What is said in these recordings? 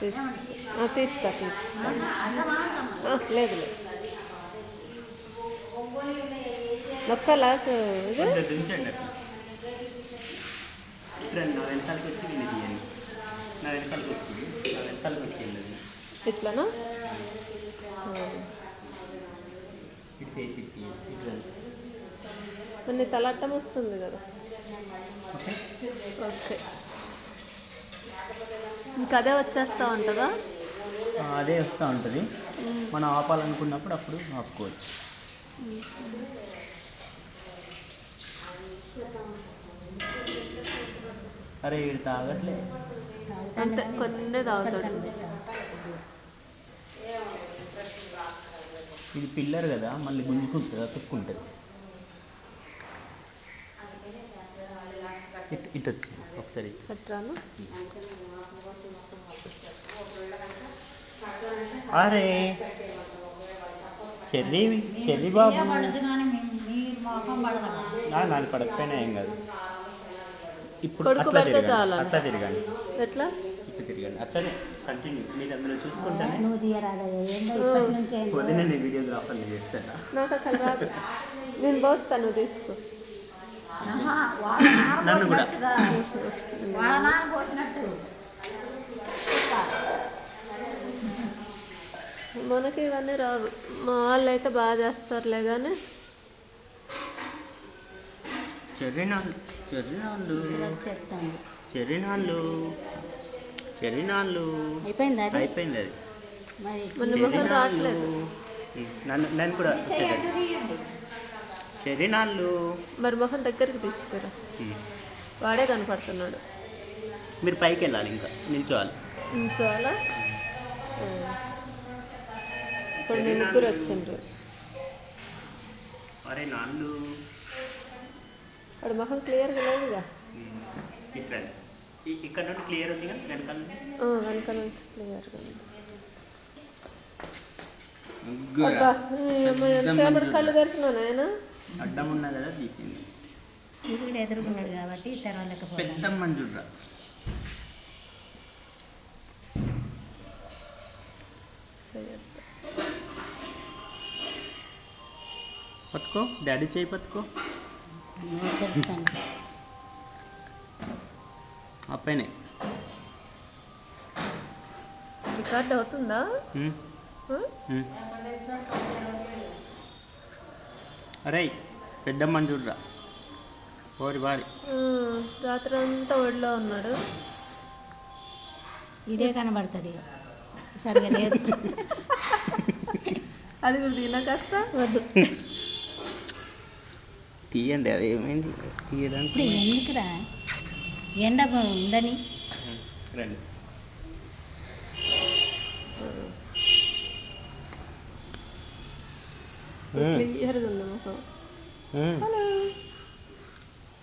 తీస్తా లేదు లేదు నొక్కాలా ఇది దించండి అట్లా నా వెనకాలకి వచ్చి వీళ్ళు తీయండి నా వెనకాలకి వచ్చింది అది ఇట్లానా ఇటు ఫేస్ ఇటు కొన్ని తలట్టం వస్తుంది కదా. ఓకే ఓకే ఇంకా అదే వచ్చేస్తూ ఉంటుందా? అదే వస్తూ ఉంటుంది. మనం ఆపాలనుకున్నప్పుడు అప్పుడు ఆపుకోవచ్చు. అరే ఇది తాగట్లే అంతే కొన్నే తాగుతాడు. ఇది పిల్లర్ కదా మళ్ళీ గుంజుకుంటుంది అతుక్కుంటుంది. ఇటు వచ్చి ఒకసారి ఎట్రాను అరే చెర్రీ బాబు నాకు పడకపోయినా ఏం కాదు. ఇప్పుడు అట్లా తిరగండి ఎట్లా ఇట్లా తిరగండి అట్లనే కంటిన్యూ. మీరు అందులో చూసుకుంటేనే పొద్దునే నేను వీడియోగ్రాఫర్ని చేస్తాను. నాకు అసలు రాదు. నేను పోస్తాను తీసుకో. నన్ను కూడా మనకి ఇవన్నీ రావు. మా వాళ్ళు అయితే బాగా చేస్తారులే కానీ. చెర్రీనాళ్ళు అయిపోయింది అది. మన ముఖం రావట్లేదు. నన్ను కూడా చెర్రీనాళ్ళు మరి ముఖం దగ్గరికి తీసుకురా. వాడే కనపడుతున్నాడు. మీరు పైకి వెళ్ళాలి, ఇంకా నిల్చోవాలా? ఇప్పుడు మీ ముగ్గురు వచ్చిండ్రు. అరే నాళ్ళు వాడు ముఖం క్లియర్గా లేదుగా. ఇక్కడ నుండి క్లియర్ ఉంది కదా వెనకాల నుంచి క్లియర్గా ఉంది. సేపటి కళ్ళు తెరిచినాను ఆయన అడ్డం ఉన్నా కదా తీసింది. ఎదురుకున్నాడు కాబట్టి పెద్ద మంజుర్రా పట్టుకో, డాడీ చేయి పట్టుకో. అప్పనే రికార్డ్ అవుతుందా? అరే పెద్ద మంజుర్రా ఓరి వారి రాత్రి అంతా ఒడిలో ఉన్నాడు. ఇదే కనబడుతుంది సరిగా లేదు. అది కూడా తిన్నా కాస్త వద్దు తీయండి. అది ఏమైంది ఇప్పుడు ఎందుకురా ఎండ ఉందని రండి. క్లియర్గా ఉంది ముఖం.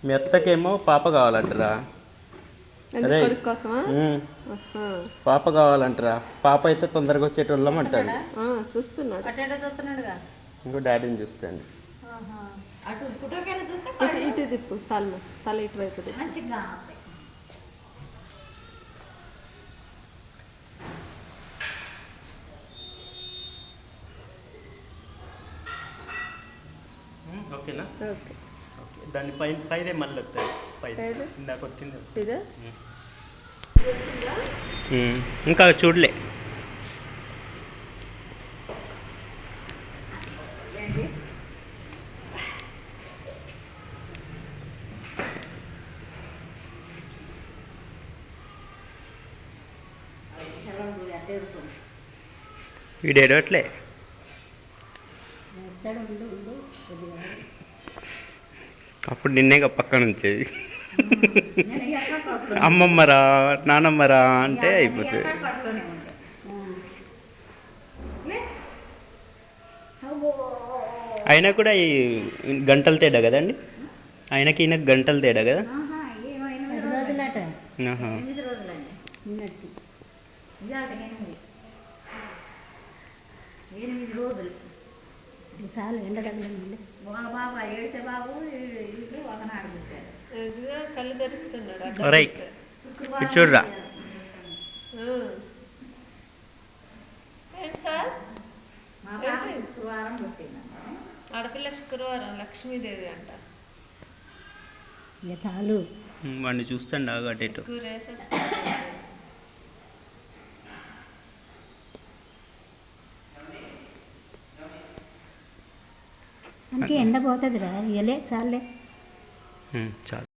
మీ అత్తకేమో పాప కావాలంటారా? కొడుకు కోసమా? పాప కావాలంటారా? పాప అయితే తొందరగా వచ్చేటోళ్ళం అంటారు. చూస్తున్నాడు. ఇంకో డాడీని చూస్తాండి. ఇటు తిప్పు సాల్మ, తల ఇటువైపు తిప్పు. ఓకేనా? ఓకే. దాని పైదే మళ్ళీ వస్తుంది. ఇందాక వచ్చింది. ఇంకా చూడలే. వీడేడవట్లే. అప్పుడు నిన్నేగా పక్కన ఉంచేది. అమ్మమ్మరా నానమ్మరా అంటే అయిపోతుంది. అయినా కూడా ఈ గంటలు తేడా కదండి. ఆయనకి ఈయనకి గంటలు తేడా కదా. చాలు ఎండ తగ్గలేదు. కళ్ళు తెరుస్తున్నాడు. చూడరా ఆడపిల్ల శుక్రవారం లక్ష్మీదేవి అంట. ఇక చాలు. వాడిని చూస్తాండి ఆగు అటు ఇటు. రేసెస్ అందుకే ఎండ పోతుందిరా, ఇయలే చాలే. చాలు.